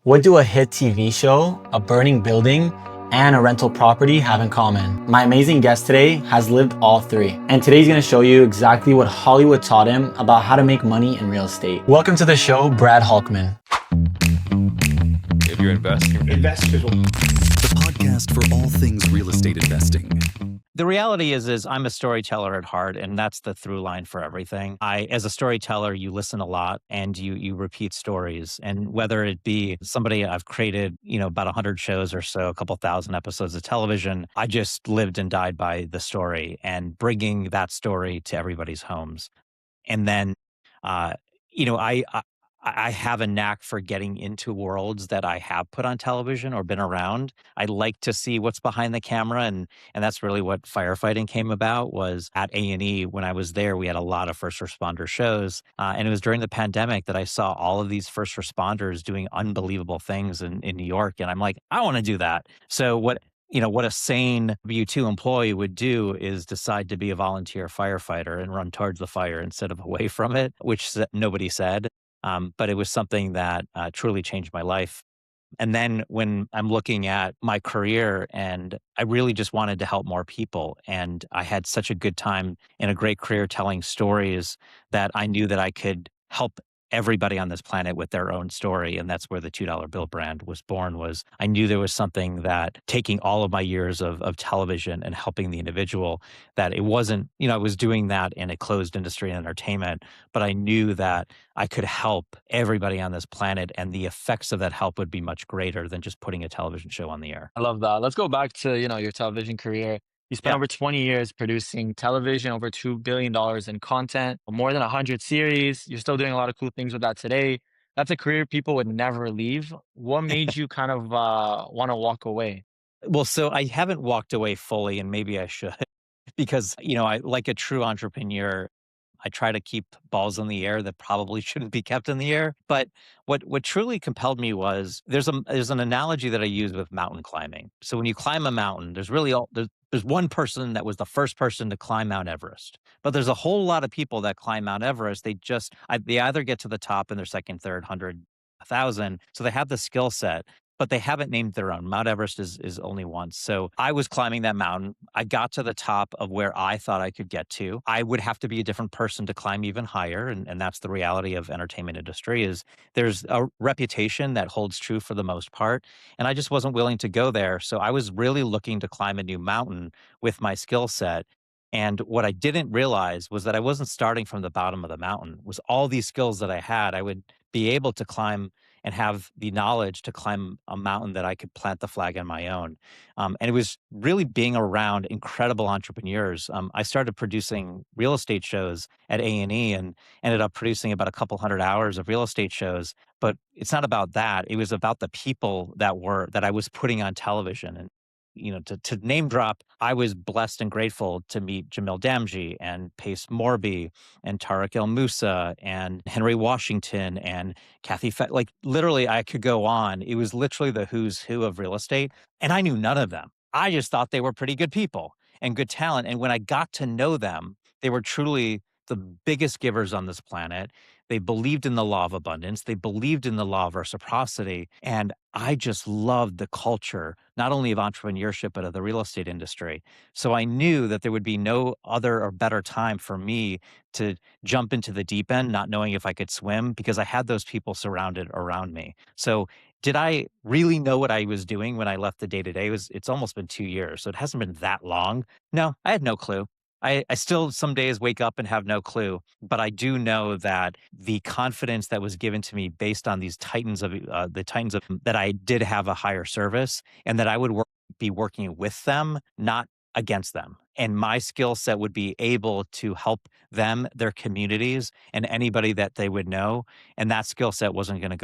What do a hit TV show, a burning building, and a rental property have in common? My amazing guest today has lived all three, and today he's going to show you exactly what Hollywood taught him about how to make money in real estate. Welcome to the show, Brad Holcman. If you're investing, investors will. The podcast for all things real estate investing. The reality is I'm a storyteller at heart, and that's the through line for everything. As a storyteller, you listen a lot and you repeat stories. And whether it be somebody I've created, about 100 shows or so, a couple thousand episodes of television, I just lived and died by the story and bringing that story to everybody's homes. And then, I have a knack for getting into worlds that I have put on television or been around. I like to see what's behind the camera, and that's really what firefighting came about. Was at A&E when I was there, we had a lot of first responder shows, and it was during the pandemic that I saw all of these first responders doing unbelievable things in New York, and I'm like, I want to do that. So what a sane W-2 employee would do is decide to be a volunteer firefighter and run towards the fire instead of away from it, which nobody said. But it was something that truly changed my life. And then when I'm looking at my career, and I really just wanted to help more people. And I had such a good time and a great career telling stories that I knew that I could help everybody on this planet with their own story. And that's where the $2 bill brand was born. Was I knew there was something that taking all of my years of television and helping the individual, that it wasn't, I was doing that in a closed industry in entertainment, but I knew that I could help everybody on this planet, and the effects of that help would be much greater than just putting a television show on the air. I love that. Let's go back to, your television career. You spent Yeah. over 20 years producing television, over $2 billion in content, more than 100 series. You're still doing a lot of cool things with that today. That's a career people would never leave. What made you kind of want to walk away? Well, so I haven't walked away fully, and maybe I should, because, I like a true entrepreneur. I try to keep balls in the air that probably shouldn't be kept in the air. But what truly compelled me was there's an analogy that I use with mountain climbing. So when you climb a mountain, there's one person that was the first person to climb Mount Everest, but there's a whole lot of people that climb Mount Everest. They either get to the top in their second, third, 100, 1,000. So they have the skill set, but they haven't named their own. Mount Everest is only once. So I was climbing that mountain. I got to the top of where I thought I could get to. I would have to be a different person to climb even higher. And that's the reality of entertainment industry. Is there's a reputation that holds true for the most part. And I just wasn't willing to go there. So I was really looking to climb a new mountain with my skill set. And what I didn't realize was that I wasn't starting from the bottom of the mountain. It was all these skills that I had, I would be able to climb and have the knowledge to climb a mountain that I could plant the flag on my own. And it was really being around incredible entrepreneurs. I started producing real estate shows at A&E and ended up producing about a couple hundred hours of real estate shows. But it's not about that. It was about the people that I was putting on television. And to name drop, I was blessed and grateful to meet Jamil Damji and Pace Morby and Tariq El Moussa and Henry Washington and Kathy like literally I could go on. It was literally the who's who of real estate. And I knew none of them. I just thought they were pretty good people and good talent. And when I got to know them, they were truly the biggest givers on this planet. They believed in the law of abundance. They believed in the law of reciprocity. And I just loved the culture, not only of entrepreneurship, but of the real estate industry. So I knew that there would be no other or better time for me to jump into the deep end, not knowing if I could swim, because I had those people surrounded around me. So did I really know what I was doing when I left the day-to-day? It's almost been 2 years, so it hasn't been that long. No, I had no clue. I still some days wake up and have no clue, but I do know that the confidence that was given to me based on these titans of that I did have a higher service, and that I would be working with them, not against them. And my skill set would be able to help them, their communities, and anybody that they would know. And that skill set it wasn't going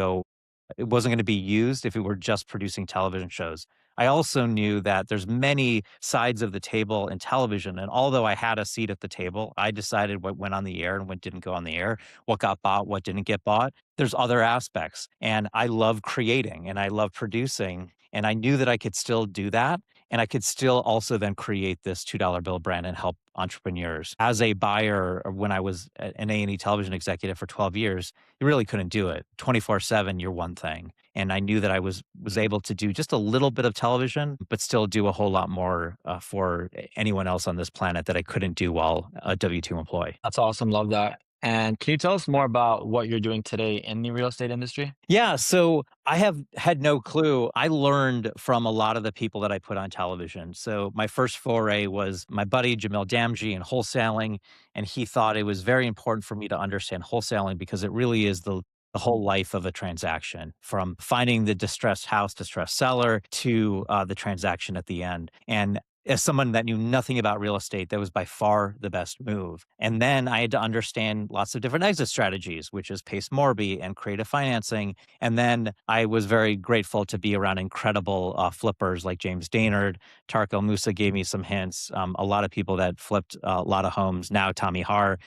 to be used if it were just producing television shows. I also knew that there's many sides of the table in television. And although I had a seat at the table, I decided what went on the air and what didn't go on the air, what got bought, what didn't get bought. There's other aspects. And I love creating and I love producing. And I knew that I could still do that. And I could still also then create this $2 bill brand and help entrepreneurs. As a buyer, or when I was an A&E television executive for 12 years, you really couldn't do it. 24/7, you're one thing. And I knew that I was able to do just a little bit of television, but still do a whole lot more for anyone else on this planet that I couldn't do while a W-2 employee. That's awesome. Love that. And can you tell us more about what you're doing today in the real estate industry? Yeah, so I have had no clue. I learned from a lot of the people that I put on television. So my first foray was my buddy Jamil Damji in wholesaling, and he thought it was very important for me to understand wholesaling because it really is the whole life of a transaction, from finding the distressed house, distressed seller to the transaction at the end. And as someone that knew nothing about real estate, that was by far the best move. And then I had to understand lots of different exit strategies, which is Pace Morby and creative financing. And then I was very grateful to be around incredible flippers like James Daynard. Tarek El Moussa gave me some hints. A lot of people that flipped a lot of homes now, Tommy Har,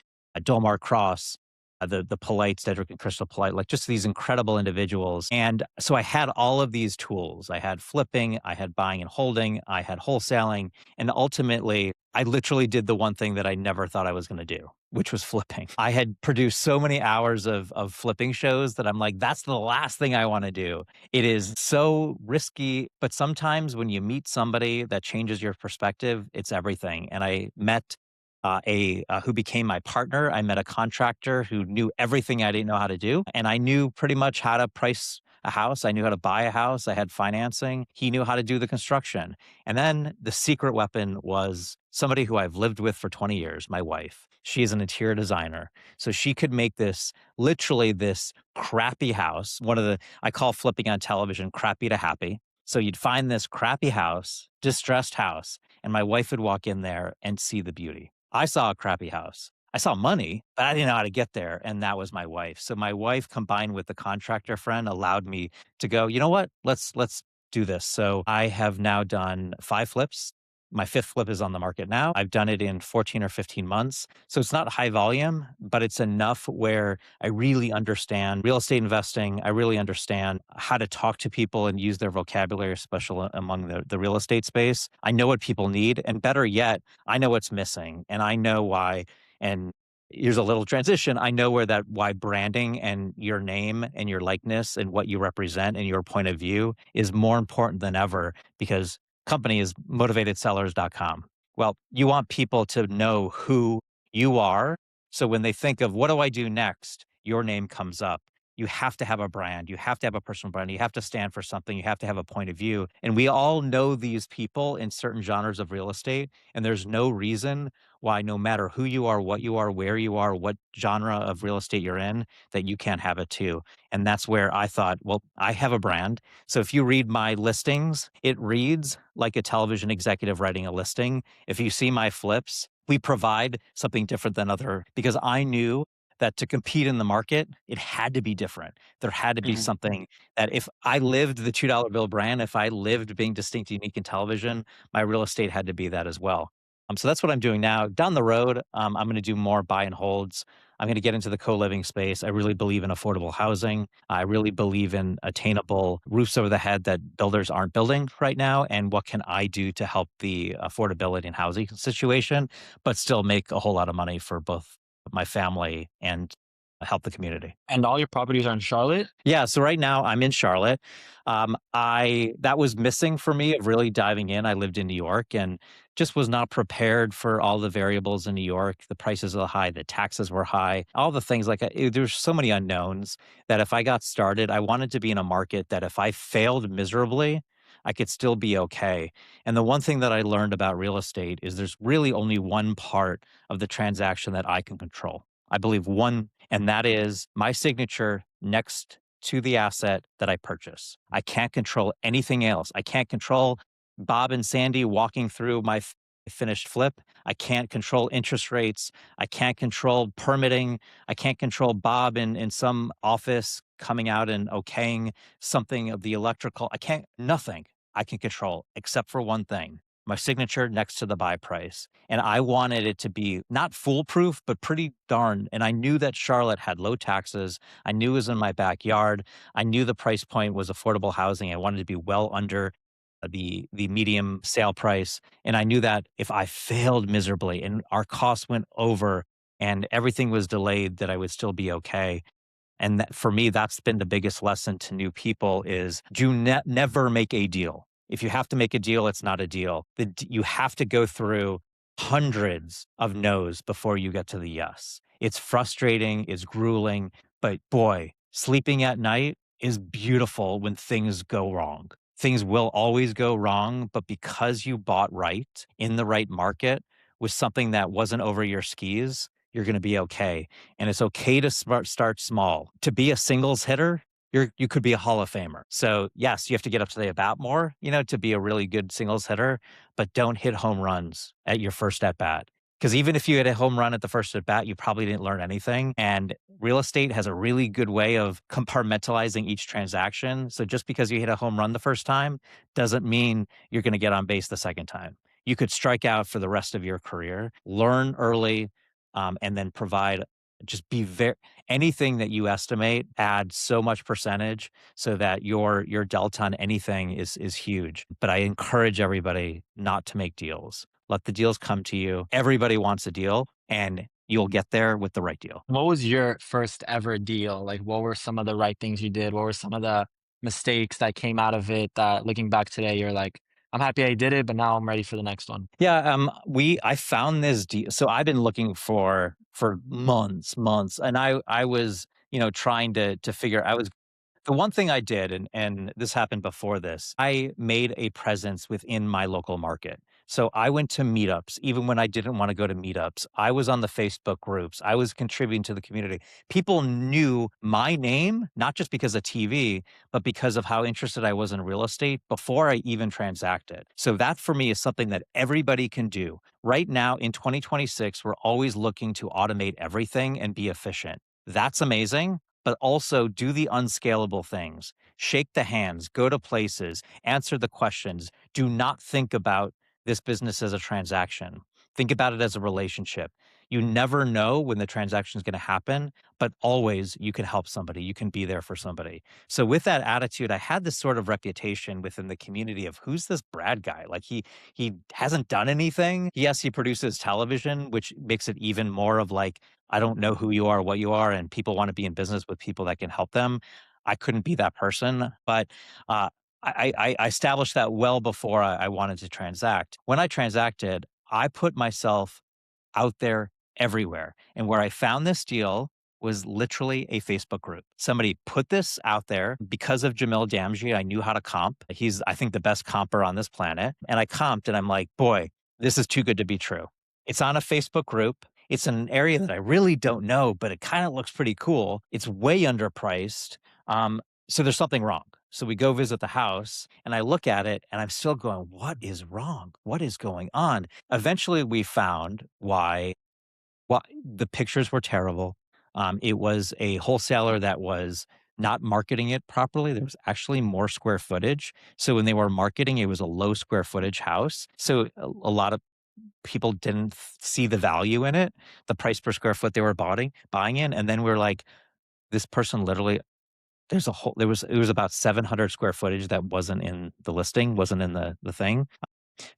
Dolmar Cross, the Polites, Dedrick and Crystal Polite, like just these incredible individuals. And so I had all of these tools. I had flipping, I had buying and holding, I had wholesaling. And ultimately, I literally did the one thing that I never thought I was going to do, which was flipping. I had produced so many hours of flipping shows that I'm like, that's the last thing I want to do. It is so risky, but sometimes when you meet somebody that changes your perspective, it's everything. And I met who became my partner. I met a contractor who knew everything I didn't know how to do. And I knew pretty much how to price a house. I knew how to buy a house. I had financing. He knew how to do the construction. And then the secret weapon was somebody who I've lived with for 20 years, my wife. She is an interior designer. So she could make this literally this crappy house. I call flipping on television crappy to happy. So you'd find this crappy house, distressed house, and my wife would walk in there and see the beauty. I saw a crappy house. I saw money, but I didn't know how to get there. And that was my wife. So my wife combined with the contractor friend allowed me to go, you know what? Let's do this. So I have now done 5 flips. My 5th flip is on the market now. I've done it in 14 or 15 months. So it's not high volume, but it's enough where I really understand real estate investing. I really understand how to talk to people and use their vocabulary, especially among the real estate space. I know what people need. And better yet, I know what's missing and I know why. And here's a little transition. I know why branding and your name and your likeness and what you represent and your point of view is more important than ever because company is motivatedsellers.com. Well, you want people to know who you are. So when they think of what do I do next, your name comes up. You have to have a brand. You have to have a personal brand. You have to stand for something. You have to have a point of view. And we all know these people in certain genres of real estate. And there's no reason why, no matter who you are, what you are, where you are, what genre of real estate you're in, that you can't have it too. And that's where I thought, well, I have a brand. So if you read my listings, it reads like a television executive writing a listing. If you see my flips, we provide something different than because I knew that to compete in the market, it had to be different. There had to be something that if I lived the $2 bill brand, if I lived being distinct, unique in television, my real estate had to be that as well. So that's what I'm doing now. Down the road, I'm going to do more buy and holds. I'm going to get into the co-living space. I really believe in affordable housing. I really believe in attainable roofs over the head that builders aren't building right now. And what can I do to help the affordability and housing situation, but still make a whole lot of money for both my family and help the community. And all your properties are in Charlotte? Yeah. So right now I'm in Charlotte. That was missing for me of really diving in. I lived in New York and just was not prepared for all the variables in New York. The prices are high, the taxes were high, all the things there's so many unknowns that if I got started, I wanted to be in a market that if I failed miserably, I could still be okay. And the one thing that I learned about real estate is there's really only one part of the transaction that I can control. I believe one, and that is my signature next to the asset that I purchase. I can't control anything else. I can't control Bob and Sandy walking through my finished flip. I can't control interest rates. I can't control permitting. I can't control Bob in some office coming out and okaying something of the electrical. Nothing I can control except for one thing. My signature next to the buy price. And I wanted it to be not foolproof, but pretty darn. And I knew that Charlotte had low taxes. I knew it was in my backyard. I knew the price point was affordable housing. I wanted to be well under the medium sale price. And I knew that if I failed miserably and our costs went over and everything was delayed, that I would still be okay. And that, for me, that's been the biggest lesson to new people is never make a deal. If you have to make a deal, it's not a deal. You have to go through hundreds of no's before you get to the yes. It's frustrating, it's grueling, but boy, sleeping at night is beautiful when things go wrong. Things will always go wrong, but because you bought right in the right market with something that wasn't over your skis, you're going to be okay. And it's okay to start small. To be a singles hitter, you could be a Hall of Famer. So yes, you have to get up to the bat more, to be a really good singles hitter, but don't hit home runs at your first at bat. Because even if you hit a home run at the first at bat, you probably didn't learn anything. And real estate has a really good way of compartmentalizing each transaction. So just because you hit a home run the first time doesn't mean you're going to get on base the second time. You could strike out for the rest of your career. Learn early, and then provide. Just be anything that you estimate, add so much percentage so that your delta on anything is huge. But I encourage everybody not to make deals. Let the deals come to you. Everybody wants a deal, and you'll get there with the right deal. What was your first ever deal? Like, what were some of the right things you did? What were some of the mistakes that came out of it that looking back today, you're like, I'm happy I did it, but now I'm ready for the next one? Yeah, I found this deal. So I've been looking for months, and I was, trying to figure. The one thing I did, and this happened before this, I made a presence within my local market. So I went to meetups, even when I didn't want to go to meetups. I was on the Facebook groups. I was contributing to the community. People knew my name, not just because of TV, but because of how interested I was in real estate before I even transacted. So that for me is something that everybody can do. Right now in 2026, we're always looking to automate everything and be efficient. That's amazing. But also do the unscalable things. Shake the hands, go to places, answer the questions. Do not think about this business as a transaction. Think about it as a relationship. You never know when the transaction is going to happen, but always you can help somebody. You can be there for somebody. So with that attitude, I had this sort of reputation within the community of who's this Brad guy? Like he hasn't done anything. Yes, he produces television, which makes it even more of like, I don't know who you are, what you are, and people want to be in business with people that can help them. I couldn't be that person, but I established that well before I wanted to transact. When I transacted, I put myself out there everywhere. And where I found this deal was literally a Facebook group. Somebody put this out there because of Jamil Damji. I knew how to comp. He's, I think, the best comper on this planet. And I comped and I'm like, boy, this is too good to be true. It's on a Facebook group. It's in an area that I really don't know, but it kind of looks pretty cool. It's way underpriced. So there's something wrong. So we go visit the house and I look at it and I'm still going, what is wrong? What is going on? Eventually we found why the pictures were terrible. It was a wholesaler that was not marketing it properly. There was actually more square footage. So when they were marketing, it was a low square footage house. So a lot of people didn't see the value in it, the price per square foot they were buying in. And then we're like, this person literally, it was about 700 square footage that wasn't in the listing, wasn't in the thing.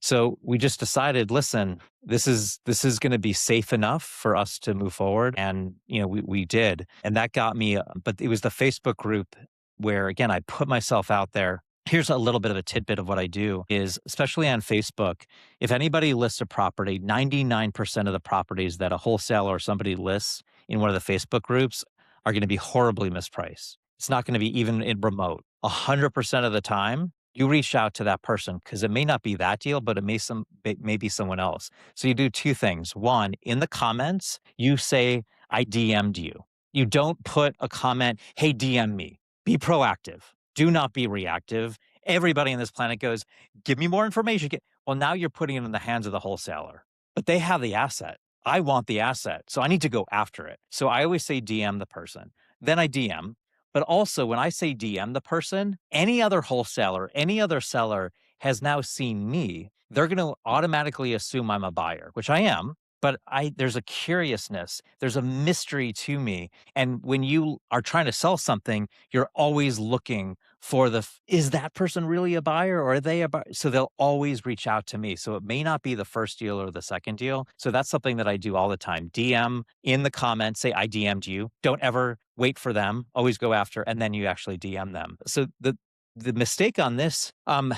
So we just decided, listen, this is going to be safe enough for us to move forward. And, we did. And that got me, but it was the Facebook group where, again, I put myself out there. Here's a little bit of a tidbit of what I do is, especially on Facebook, if anybody lists a property, 99% of the properties that a wholesaler or somebody lists in one of the Facebook groups are going to be horribly mispriced. It's not going to be even in remote. 100% of the time, you reach out to that person because it may not be that deal, but it may be someone else. So you do two things. One, in the comments, you say, I DM'd you. You don't put a comment, hey, DM me. Be proactive. Do not be reactive. Everybody on this planet goes, give me more information. Well, now you're putting it in the hands of the wholesaler, but they have the asset. I want the asset, so I need to go after it. So I always say DM the person. Then I DM. But also when I say DM the person, any other wholesaler, any other seller has now seen me. They're going to automatically assume I'm a buyer, which I am. but there's a curiousness, there's a mystery to me. And when you are trying to sell something, you're always looking for is that person really a buyer, or are they a buyer? So they'll always reach out to me. So it may not be the first deal or the second deal. So that's something that I do all the time. DM in the comments, say I DM'd you. Don't ever wait for them. Always go after, and then you actually DM them. So the mistake on this, I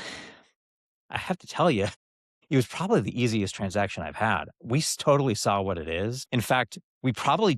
have to tell you, it was probably the easiest transaction I've had. We totally saw what it is. In fact, we probably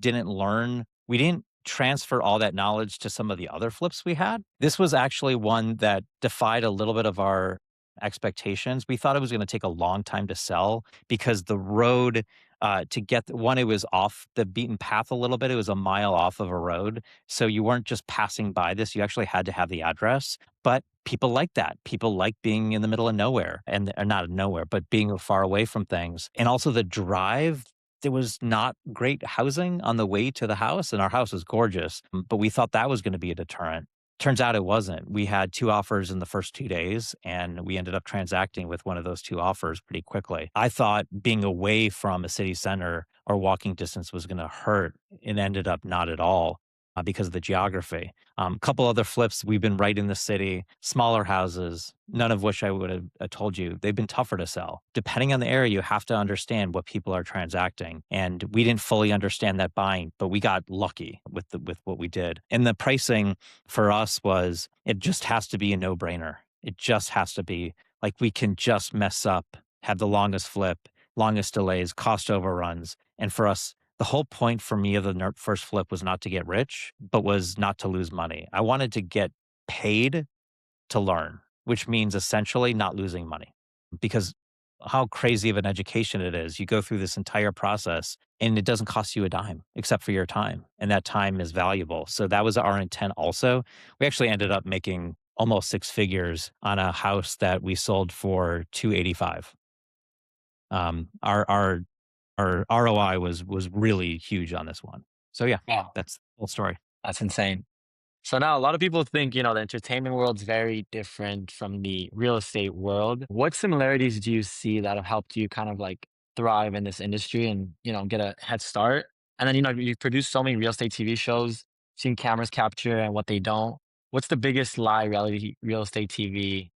we didn't transfer all that knowledge to some of the other flips we had. This was actually one that defied a little bit of our expectations. We thought it was going to take a long time to sell because the road to get one, it was off the beaten path a little bit. It was a mile off of a road. So you weren't just passing by this. You actually had to have the address. But people like that. People like being in the middle of nowhere, and or not nowhere, but being far away from things. And also the drive, there was not great housing on the way to the house, and our house was gorgeous, but we thought that was going to be a deterrent. Turns out it wasn't. We had 2 offers in the first 2 days, and we ended up transacting with one of those 2 offers pretty quickly. I thought being away from a city center or walking distance was going to hurt. It ended up not at all. Because of the geography. A couple other flips, we've been right in the city, smaller houses, none of which I would have told you. They've been tougher to sell. Depending on the area, you have to understand what people are transacting. And we didn't fully understand that buying, but we got lucky with what we did. And the pricing for us was, it just has to be a no-brainer. It just has to be like, we can just mess up, have the longest flip, longest delays, cost overruns. And for us, the whole point for me of the first flip was not to get rich, but was not to lose money. I wanted to get paid to learn, which means essentially not losing money. Because how crazy of an education it is. You go through this entire process and it doesn't cost you a dime except for your time. And that time is valuable. So that was our intent also. We actually ended up making almost 6 figures on a house that we sold for $285. Our ROI was really huge on this one. So yeah, Wow, that's the whole story. that's insane. So now a lot of people think, the entertainment world's very different from the real estate world. What similarities do you see that have helped you kind of like thrive in this industry and, get a head start? And then, you've produced so many real estate TV shows, seen cameras capture and what they don't. What's the biggest lie reality real estate TV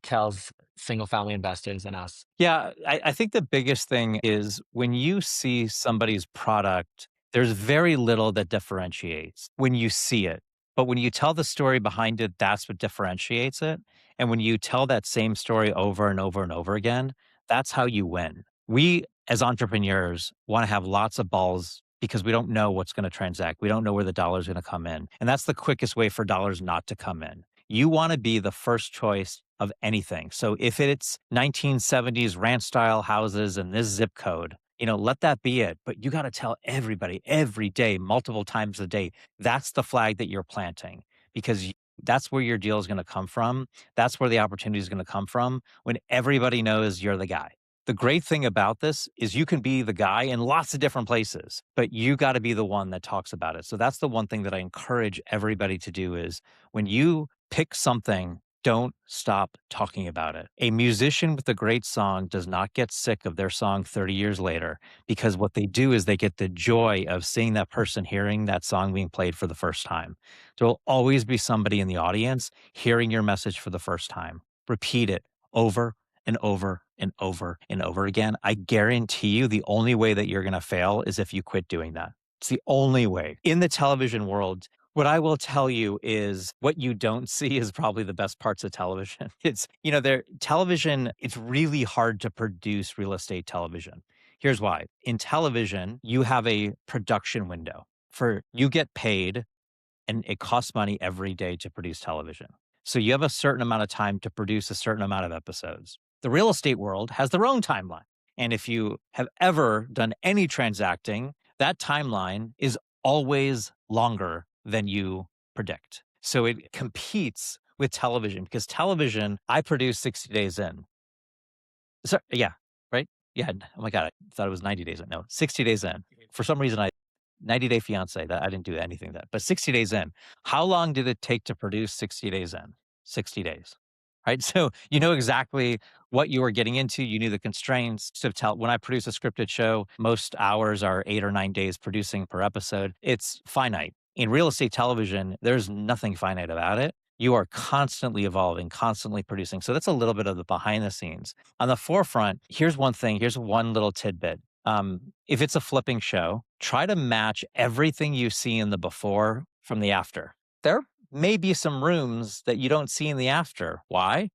tells single family investors and us? Yeah, I think the biggest thing is when you see somebody's product, there's very little that differentiates when you see it. But when you tell the story behind it, that's what differentiates it. And when you tell that same story over and over and over again, that's how you win. We, as entrepreneurs, want to have lots of balls because we don't know what's going to transact. We don't know where the dollar's going to come in. And that's the quickest way for dollars not to come in. You want to be the first choice of anything. So if it's 1970s ranch style houses and this zip code, let that be it. But you got to tell everybody every day, multiple times a day, that's the flag that you're planting, because that's where your deal is going to come from. That's where the opportunity is going to come from when everybody knows you're the guy. The great thing about this is you can be the guy in lots of different places, but you got to be the one that talks about it. So that's the one thing that I encourage everybody to do is when you pick something, don't stop talking about it. A musician with a great song does not get sick of their song 30 years later, because what they do is they get the joy of seeing that person hearing that song being played for the first time. There will always be somebody in the audience hearing your message for the first time. Repeat it over and over and over and over again. I guarantee you the only way that you're going to fail is if you quit doing that. It's the only way. In the television world, what I will tell you is what you don't see is probably the best parts of television. It's, television, it's really hard to produce real estate television. Here's why. In television, you have a production window. You get paid, and it costs money every day to produce television. So you have a certain amount of time to produce a certain amount of episodes. The real estate world has their own timeline. And if you have ever done any transacting, that timeline is always longer than you predict. So it competes with television, because television, I produce 60 days in. So, yeah, right? Yeah. Oh my God, I thought it was 90 days in. No, 60 days in. For some reason, 90 Day Fiance, that I didn't do anything that, but 60 days in. How long did it take to produce 60 days in? 60 days, right? So you know exactly what you were getting into. You knew the constraints. When I produce a scripted show, most hours are 8 or 9 days producing per episode. It's finite. In real estate television, there's nothing finite about it. You are constantly evolving, constantly producing. So that's a little bit of the behind the scenes. On the forefront, here's one thing. Here's one little tidbit. If it's a flipping show, try to match everything you see in the before from the after. There may be some rooms that you don't see in the after. Why?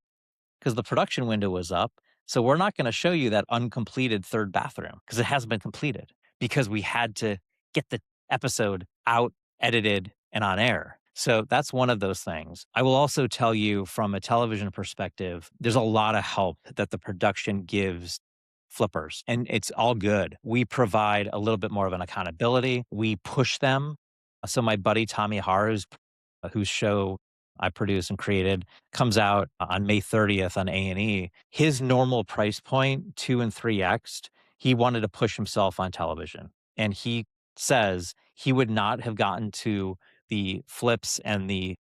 Because the production window was up. So we're not going to show you that uncompleted third bathroom because it hasn't been completed, because we had to get the episode out, edited, and on air. So that's one of those things. I will also tell you from a television perspective, there's a lot of help that the production gives flippers, and it's all good. We provide a little bit more of an accountability. We push them. So my buddy Tommy Haru's, whose show I produced and created, comes out on May 30th on A&E. His normal price point, 2 and 3x, he wanted to push himself on television. And he says he would not have gotten to the flips and the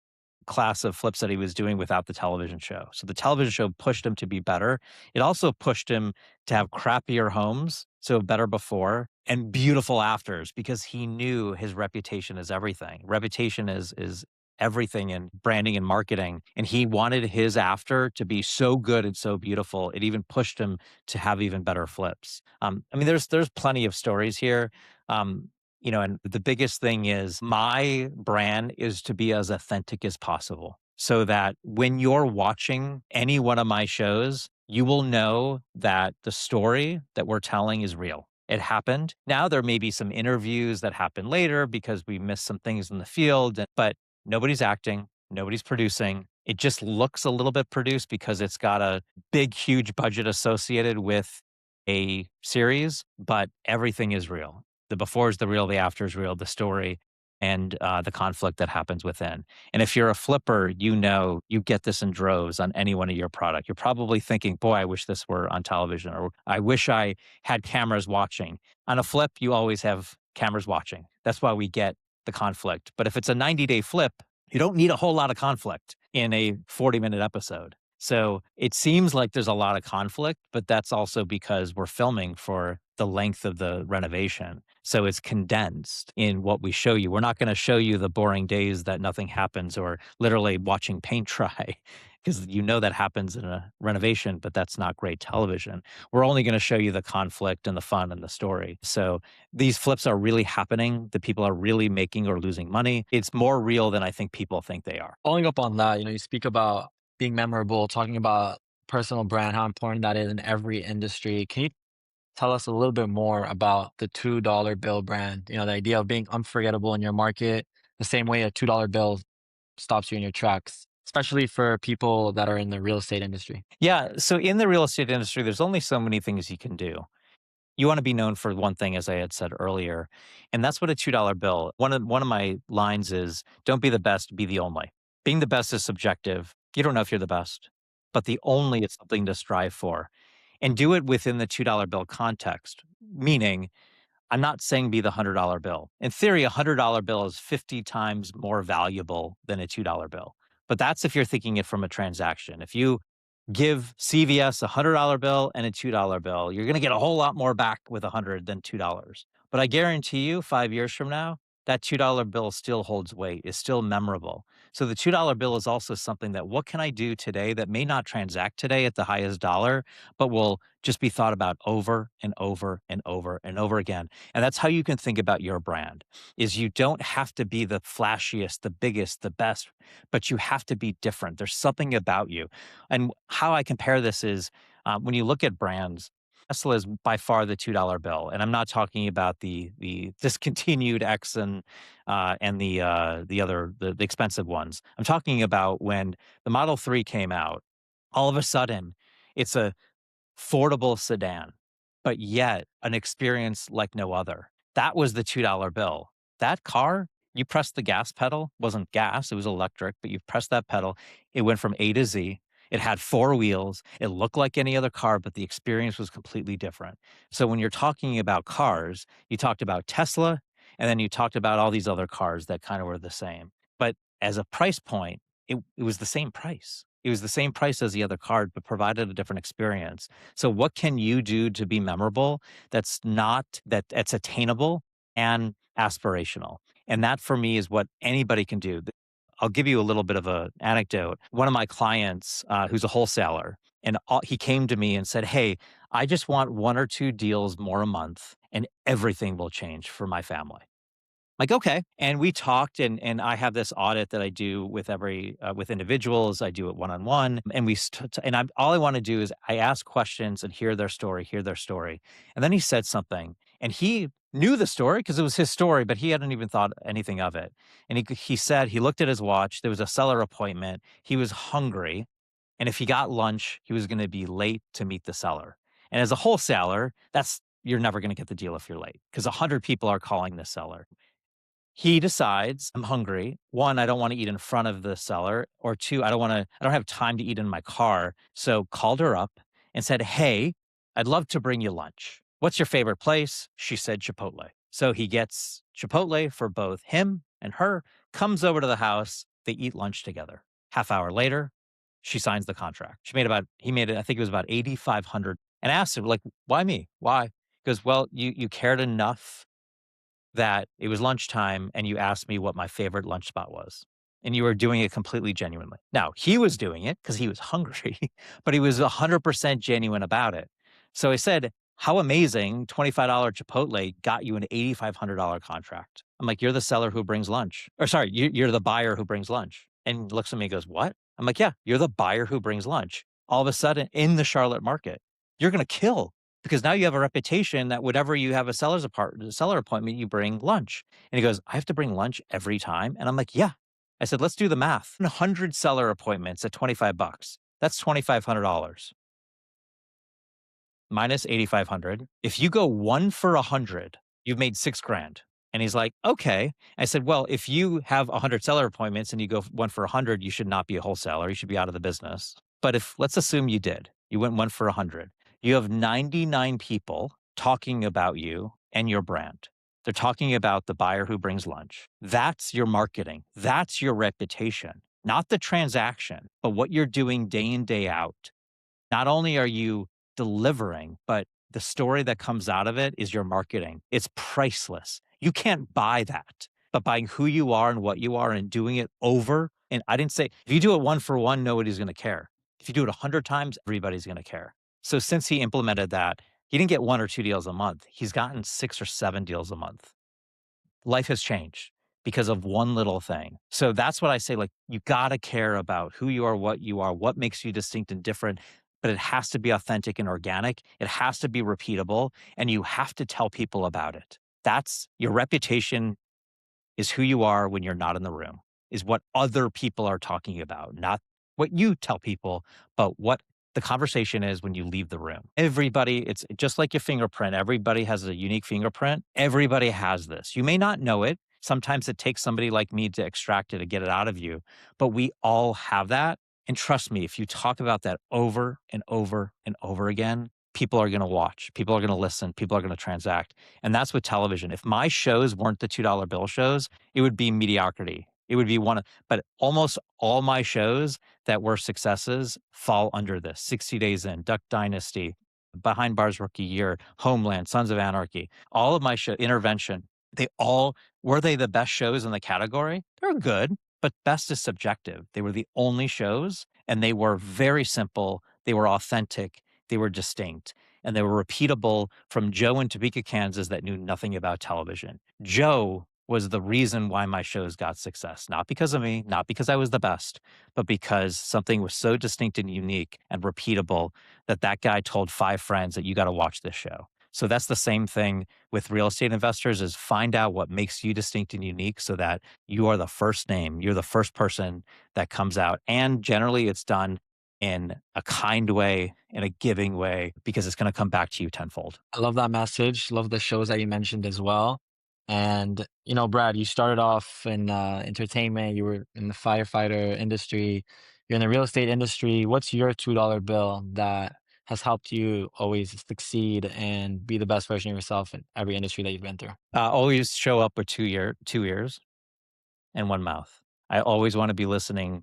class of flips that he was doing without the television show. So the television show pushed him to be better. It also pushed him to have crappier homes, so better before, and beautiful afters, because he knew his reputation is everything. Reputation is everything in branding and marketing. And he wanted his after to be so good and so beautiful. It even pushed him to have even better flips. I mean, there's plenty of stories here. And the biggest thing is my brand is to be as authentic as possible, so that when you're watching any one of my shows, you will know that the story that we're telling is real. It happened. Now, there may be some interviews that happen later because we missed some things in the field, but nobody's acting, nobody's producing. It just looks a little bit produced because it's got a big, huge budget associated with a series, but everything is real. The before is the real, the after is real, the story, and the conflict that happens within. And if you're a flipper, you get this in droves on any one of your product. You're probably thinking, boy, I wish this were on television, or I wish I had cameras watching. On a flip, you always have cameras watching. That's why we get the conflict. But if it's a 90-day flip, you don't need a whole lot of conflict in a 40-minute episode. So it seems like there's a lot of conflict, but that's also because we're filming for the length of the renovation. So it's condensed in what we show you. We're not going to show you the boring days that nothing happens, or literally watching paint dry, because that happens in a renovation, but that's not great television. We're only going to show you the conflict and the fun and the story. So these flips are really happening. The people are really making or losing money. It's more real than I think people think they are. Following up on that, you speak about being memorable, talking about personal brand, how important that is in every industry. Can you tell us a little bit more about the $2 bill brand? The idea of being unforgettable in your market, the same way a $2 bill stops you in your tracks, especially for people that are in the real estate industry. Yeah. So in the real estate industry, there's only so many things you can do. You want to be known for one thing, as I had said earlier, and that's what a $2 bill. One of my lines is, don't be the best, be the only. Being the best is subjective. You don't know if you're the best, but the only is something to strive for, and do it within the $2 bill context. Meaning, I'm not saying be the $100 bill. In theory, a $100 bill is 50 times more valuable than a $2 bill. But that's if you're thinking it from a transaction. If you give CVS a $100 bill and a $2 bill, you're going to get a whole lot more back with $100 than $2. But I guarantee you, 5 years from now, that $2 bill still holds weight, is still memorable. So the $2 bill is also something that, what can I do today that may not transact today at the highest dollar, but will just be thought about over and over and over and over again. And that's how you can think about your brand, is you don't have to be the flashiest, the biggest, the best, but you have to be different. There's something about you. And how I compare this is, when you look at brands, Tesla is by far the $2 bill, and I'm not talking about the discontinued Exxon and the expensive ones. I'm talking about when the Model 3 came out. All of a sudden, it's a affordable sedan, but yet an experience like no other. That was the $2 bill. That car, you pressed the gas pedal, wasn't gas, it was electric, but you pressed that pedal, it went from A to Z. It had 4 wheels. It looked like any other car, but the experience was completely different. So when you're talking about cars, you talked about Tesla, and then you talked about all these other cars that kind of were the same. But as a price point, it was the same price. It was the same price as the other card, but provided a different experience. So what can you do to be memorable that's attainable and aspirational? And that for me is what anybody can do. I'll give you a little bit of an anecdote. One of my clients, who's a wholesaler, and he came to me and said, "Hey, I just want 1 or 2 deals more a month, and everything will change for my family." Like, okay. And we talked, and I have this audit that I do with with individuals. I do it one-on-one, and all I want to do is I ask questions and hear their story, hear their story. And then he said something, and he knew the story because it was his story, but he hadn't even thought anything of it. And he said he looked at his watch. There was a seller appointment. He was hungry, and if he got lunch, he was going to be late to meet the seller. And as a wholesaler, you're never going to get the deal if you're late because 100 people are calling the seller. He decides, I'm hungry. 1, I don't want to eat in front of the seller, or 2, I don't have time to eat in my car. So called her up and said, "Hey, I'd love to bring you lunch. What's your favorite place?" She said Chipotle. So he gets Chipotle for both him and her, comes over to the house, they eat lunch together. Half hour later, she signs the contract. He made it, I think it was about 8,500, and asked him, like, "Why me? Why?" He goes, "Well, you cared enough that it was lunchtime and you asked me what my favorite lunch spot was. And you were doing it completely genuinely." Now, he was doing it because he was hungry, but he was 100% genuine about it. So I said, "How amazing $25 Chipotle got you an $8,500 contract." I'm like, "You're the seller who brings lunch." Or sorry, you're the buyer who brings lunch. And he looks at me and goes, "What?" I'm like, "Yeah, you're the buyer who brings lunch." All of a sudden, in the Charlotte market, you're going to kill because now you have a reputation that whenever you have a seller appointment, you bring lunch. And he goes, "I have to bring lunch every time?" And I'm like, "Yeah." I said, "Let's do the math. 100 seller appointments at $25. That's $2,500 minus 8,500. If you go 1 for 100, you've made 6 grand." And he's like, "Okay." I said, "Well, if you have 100 seller appointments and you go 1 for 100, you should not be a wholesaler. You should be out of the business. But let's assume you did. You went 1 for 100. You have 99 people talking about you and your brand. They're talking about the buyer who brings lunch. That's your marketing. That's your reputation, not the transaction, but what you're doing day in, day out. Not only are you delivering, but the story that comes out of it is your marketing. It's priceless. You can't buy that, but buying who you are and what you are and doing it over. And I didn't say, if you do it 1 for 1, nobody's going to care. If you do it 100 times, everybody's going to care. So since he implemented that, he didn't get 1 or 2 deals a month. He's gotten 6 or 7 deals a month. Life has changed because of one little thing. So that's what I say, like, you got to care about who you are, what makes you distinct and different, but it has to be authentic and organic. It has to be repeatable, and you have to tell people about it. That's your reputation is who you are when you're not in the room, is what other people are talking about, not what you tell people, but what the conversation is when you leave the room. Everybody, it's just like your fingerprint. Everybody has a unique fingerprint. Everybody has this. You may not know it. Sometimes it takes somebody like me to extract it, to get it out of you, but we all have that. And trust me, if you talk about that over and over and over again, people are going to watch, people are going to listen, people are going to transact. And that's with television. If my shows weren't the $2 bill shows, it would be mediocrity. It would be but almost all my shows that were successes fall under this. 60 Days In, Duck Dynasty, Behind Bars Rookie Year, Homeland, Sons of Anarchy, all of my show, Intervention, were they the best shows in the category? They're good, but best is subjective. They were the only shows, and they were very simple. They were authentic. They were distinct, and they were repeatable from Joe in Topeka, Kansas that knew nothing about television. Joe was the reason why my shows got success, not because of me, not because I was the best, but because something was so distinct and unique and repeatable that guy told 5 friends that you got to watch this show. So that's the same thing with real estate investors, is find out what makes you distinct and unique so that you are the first name, you're the first person that comes out. And generally it's done in a kind way, in a giving way, because it's going to come back to you tenfold. I love that message. Love the shows that you mentioned as well. And, Brad, you started off in entertainment. You were in the firefighter industry. You're in the real estate industry. What's your $2 bill that has helped you always succeed and be the best version of yourself in every industry that you've been through? Always show up with two ears and one mouth. I always want to be listening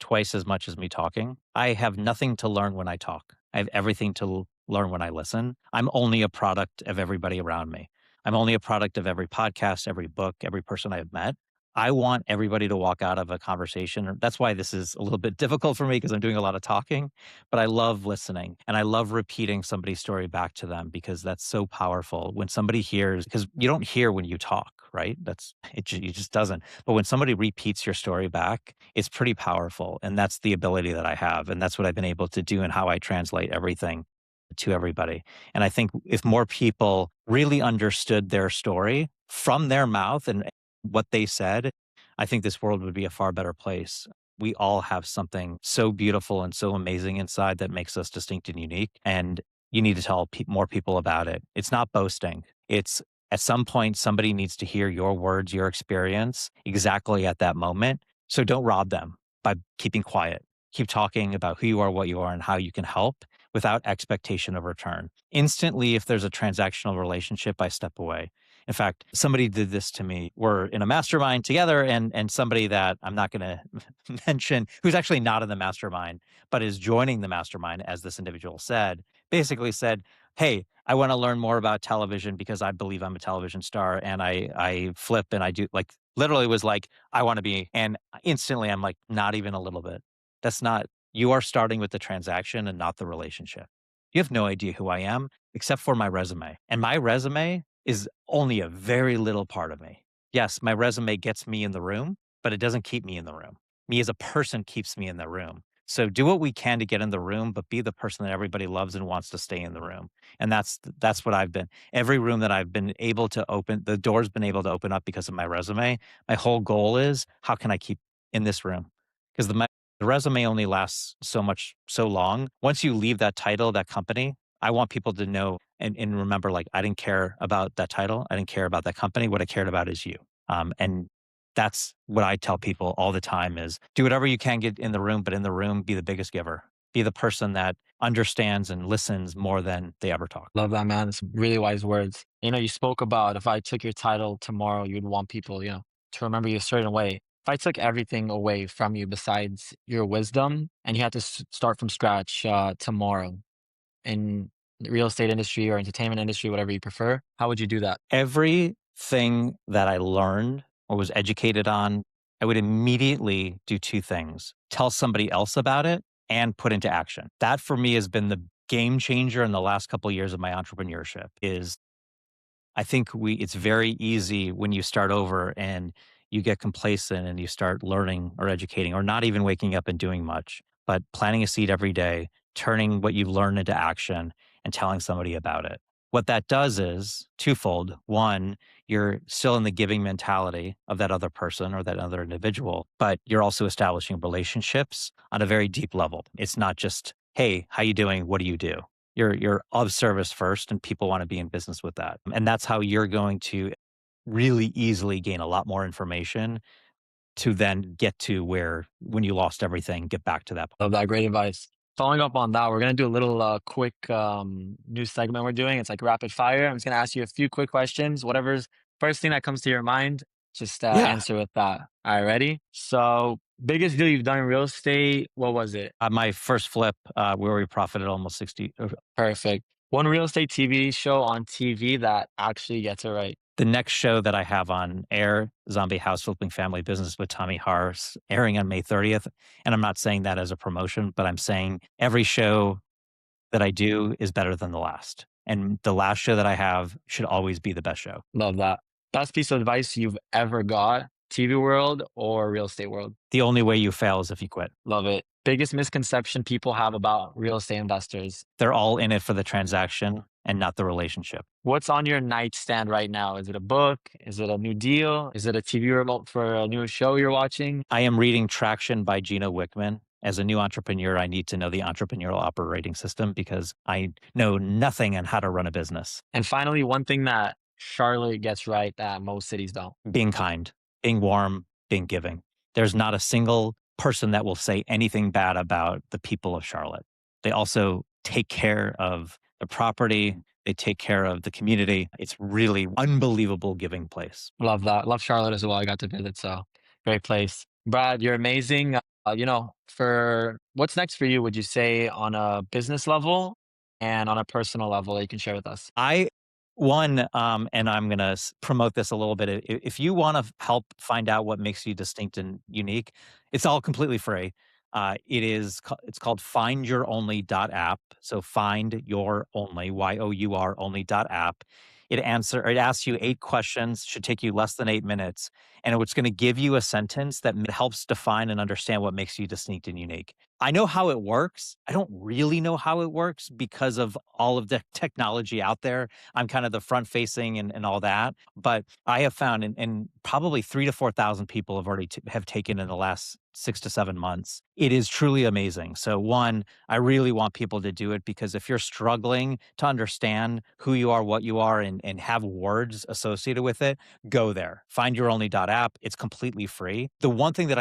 twice as much as me talking. I have nothing to learn when I talk. I have everything to learn when I listen. I'm only a product of everybody around me. I'm only a product of every podcast, every book, every person I've met. I want everybody to walk out of a conversation. That's why this is a little bit difficult for me because I'm doing a lot of talking, but I love listening and I love repeating somebody's story back to them because that's so powerful. When somebody hears, because you don't hear when you talk, right? It just doesn't. But when somebody repeats your story back, it's pretty powerful. And that's the ability that I have. And that's what I've been able to do and how I translate everything to everybody. And I think if more people really understood their story from their mouth and what they said, I think this world would be a far better place. We all have something so beautiful and so amazing inside that makes us distinct and unique. And you need to tell more people about it. It's not boasting. It's at some point, somebody needs to hear your words, your experience exactly at that moment. So don't rob them by keeping quiet. Keep talking about who you are, what you are, and how you can help without expectation of return. Instantly, if there's a transactional relationship, I step away. In fact, somebody did this to me. We're in a mastermind together, and somebody that I'm not going to mention, who's actually not in the mastermind, but is joining the mastermind, as this individual said, basically said, hey, I want to learn more about television because I believe I'm a television star. And I flip and I do, like, literally was like, I want to be. And instantly I'm like, not even a little bit. That's not, you are starting with the transaction and not the relationship. You have no idea who I am except for my resume. And my resume is only a very little part of me. Yes, my resume gets me in the room, but it doesn't keep me in the room. Me as a person keeps me in the room. So do what we can to get in the room, but be the person that everybody loves and wants to stay in the room. And that's what I've been. Every room that I've been able to open, the door's been able to open up because of my resume. My whole goal is, how can I keep in this room? Because the resume only lasts so long. Once you leave that title, that company, I want people to know and remember, like, I didn't care about that title. I didn't care about that company. What I cared about is you. And that's what I tell people all the time is do whatever you can get in the room, but in the room, be the biggest giver. Be the person that understands and listens more than they ever talk. Love that, man. It's really wise words. You spoke about if I took your title tomorrow, you'd want people, to remember you a certain way. If I took everything away from you besides your wisdom and you had to start from scratch tomorrow in the real estate industry or entertainment industry, whatever you prefer, how would you do that? Everything that I learned or was educated on, I would immediately do two things: tell somebody else about it and put into action. That for me has been the game changer in the last couple of years of my entrepreneurship. Is I think it's very easy when you start over and you get complacent and you start learning or educating or not even waking up and doing much, but planting a seed every day, turning what you've learned into action and telling somebody about it. What that does is twofold. One, you're still in the giving mentality of that other person or that other individual, but you're also establishing relationships on a very deep level. It's not just, hey, how you doing? What do you do? You're of service first, and people want to be in business with that. And that's how you're going to really easily gain a lot more information to then get to where, when you lost everything, get back to that point. Love that. Great advice. Following up on that, we're going to do a little quick new segment we're doing. It's like rapid fire. I'm just going to ask you a few quick questions. Whatever's first thing that comes to your mind, just Yeah. answer with that. All right, ready? So, biggest deal you've done in real estate, what was it? My first flip, where we profited almost 60. Perfect. One real estate TV show on TV that actually gets it right. The next show that I have on air, Zombie House Flipping Family Business with Tommy Harris, airing on May 30th. And I'm not saying that as a promotion, but I'm saying every show that I do is better than the last. And the last show that I have should always be the best show. Love that. Best piece of advice you've ever got, TV world or real estate world? The only way you fail is if you quit. Love it. Biggest misconception people have about real estate investors? They're all in it for the transaction and not the relationship. What's on your nightstand right now? Is it a book? Is it a new deal? Is it a TV remote for a new show you're watching? I am reading Traction by Gino Wickman. As a new entrepreneur, I need to know the entrepreneurial operating system because I know nothing on how to run a business. And finally, one thing that Charlotte gets right that most cities don't. Being kind, being warm, being giving. There's not a single person that will say anything bad about the people of Charlotte. They also take care of the property. They take care of the community. It's really unbelievable giving place. Love that. Love Charlotte as well. I got to visit, so great place. Brad, you're amazing. For what's next for you, would you say on a business level and on a personal level that you can share with us? And I'm gonna promote this a little bit. If you want to help find out what makes you distinct and unique, it's all completely free. It's called findyouronly.app. So find your only, YOUR only.app. It asks you 8 questions, should take you less than 8 minutes, and it's going to give you a sentence that helps define and understand what makes you distinct and unique. I know how it works. I don't really know how it works because of all of the technology out there. I'm kind of the front facing and all that. But I have found, and probably 3 to 4 thousand people have already have taken in the last 6 to 7 months. It is truly amazing. So one, I really want people to do it because if you're struggling to understand who you are, what you are, and have words associated with it, go there. Findyouronly.app. It's completely free. The one thing that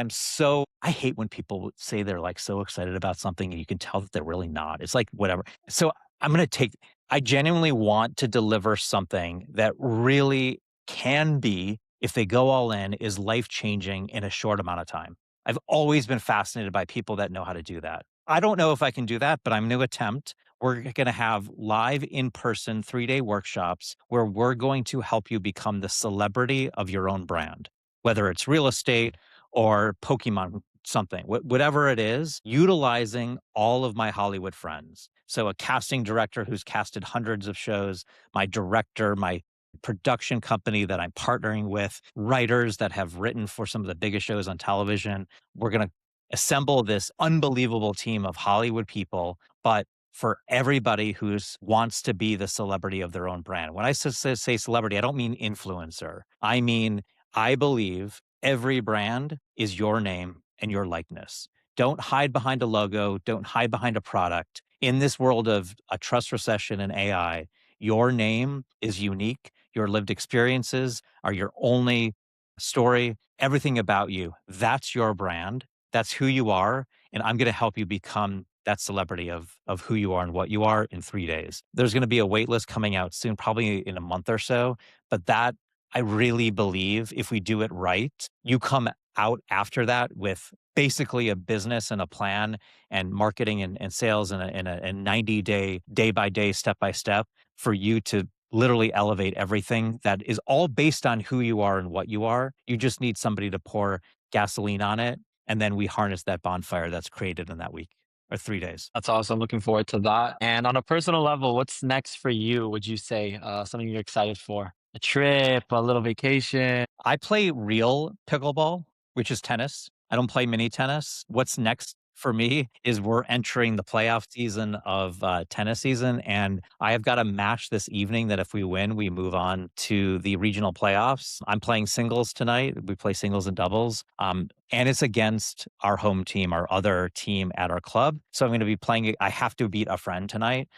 I hate when people say they're like so excited about something and you can tell that they're really not. It's like whatever. So I genuinely want to deliver something that really can be, if they go all in, is life changing in a short amount of time. I've always been fascinated by people that know how to do that. I don't know if I can do that, but I'm going to attempt. We're going to have live in person 3-day workshops where we're going to help you become the celebrity of your own brand, whether it's real estate or Pokemon, something, whatever it is, utilizing all of my Hollywood friends. So a casting director who's casted hundreds of shows, my director, my production company that I'm partnering with, writers that have written for some of the biggest shows on television. We're going to assemble this unbelievable team of Hollywood people, but for everybody who wants to be the celebrity of their own brand. When I say celebrity, I don't mean influencer. I mean, I believe every brand is your name and your likeness. Don't hide behind a logo. Don't hide behind a product. In this world of a trust recession and AI, your name is unique. Your lived experiences are your only story. Everything about you, that's your brand. That's who you are. And I'm going to help you become that celebrity of who you are and what you are in 3 days. There's going to be a wait list coming out soon, probably in a month or so. But that, I really believe, if we do it right, you come out after that with basically a business and a plan and marketing and sales and a 90-day by day, step by step for you to literally elevate everything that is all based on who you are and what you are. You just need somebody to pour gasoline on it. And then we harness that bonfire that's created in that week or 3 days. That's awesome. Looking forward to that. And on a personal level, what's next for you? Would you say something you're excited for? A trip, a little vacation? I play real pickleball, which is tennis. I don't play mini tennis. What's next for me is we're entering the playoff season of tennis season, and I have got a match this evening that if we win, we move on to the regional playoffs. I'm playing singles tonight. We play singles and doubles, and it's against our home team, our other team at our club. So I'm going to be playing. I have to beat a friend tonight.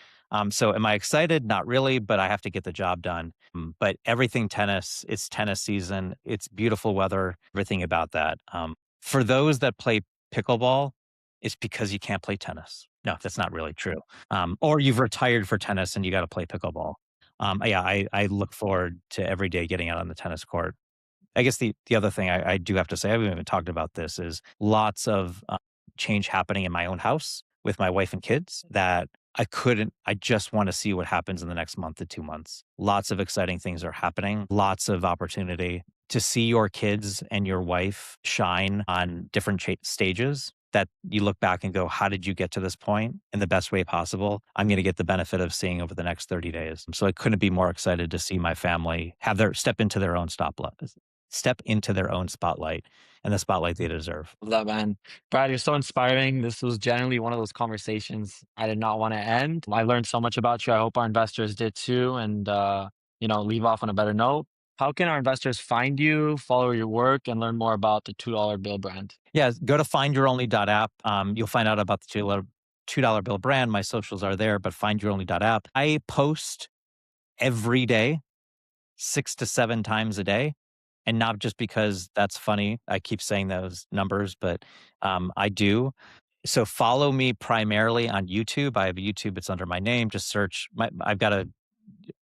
So am I excited? Not really, but I have to get the job done. But everything tennis, it's tennis season. It's beautiful weather, everything about that. For those that play pickleball, it's because you can't play tennis. No, that's not really true. Or you've retired for tennis and you got to play pickleball. I look forward to every day getting out on the tennis court. I guess the other thing I do have to say, I haven't even talked about this, is lots of change happening in my own house with my wife and kids that I just want to see what happens in the next month to 2 months. Lots of exciting things are happening, lots of opportunity to see your kids and your wife shine on different stages that you look back and go, how did you get to this point in the best way possible? I'm going to get the benefit of seeing over the next 30 days. So I couldn't be more excited to see my family step into their own spotlight and the spotlight they deserve. Love that, man. Brad, you're so inspiring. This was generally one of those conversations I did not want to end. I learned so much about you. I hope our investors did too. And, leave off on a better note. How can our investors find you, follow your work, and learn more about the $2 bill brand? Yeah, go to findyouronly.app. You'll find out about the $2 bill brand. My socials are there, but findyouronly.app. I post every day, 6 to 7 times a day. And not just because that's funny. I keep saying those numbers, but I do. So follow me primarily on YouTube. I have YouTube. It's under my name. Just search. I've got a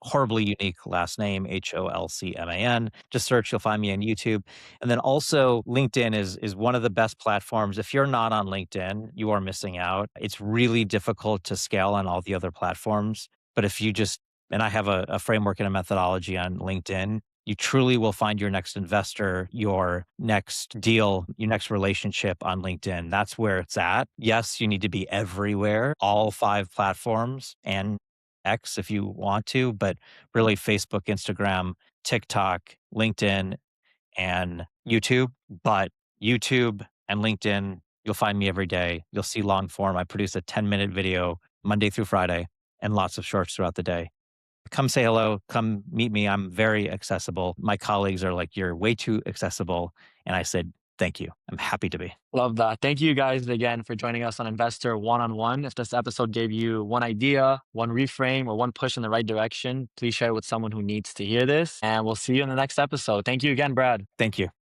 horribly unique last name, Holcman. Just search, you'll find me on YouTube. And then also LinkedIn is one of the best platforms. If you're not on LinkedIn, you are missing out. It's really difficult to scale on all the other platforms. But if you just, and I have a framework and a methodology on LinkedIn, you truly will find your next investor, your next deal, your next relationship on LinkedIn. That's where it's at. Yes, you need to be everywhere, all 5 platforms and X if you want to, but really Facebook, Instagram, TikTok, LinkedIn, and YouTube. But YouTube and LinkedIn, you'll find me every day. You'll see long form. I produce a 10-minute video Monday through Friday and lots of shorts throughout the day. Come say hello, come meet me. I'm very accessible. My colleagues are like, you're way too accessible. And I said, thank you. I'm happy to be. Love that. Thank you guys again for joining us on Investor One-on-One. If this episode gave you one idea, one reframe, or one push in the right direction, please share it with someone who needs to hear this. And we'll see you in the next episode. Thank you again, Brad. Thank you.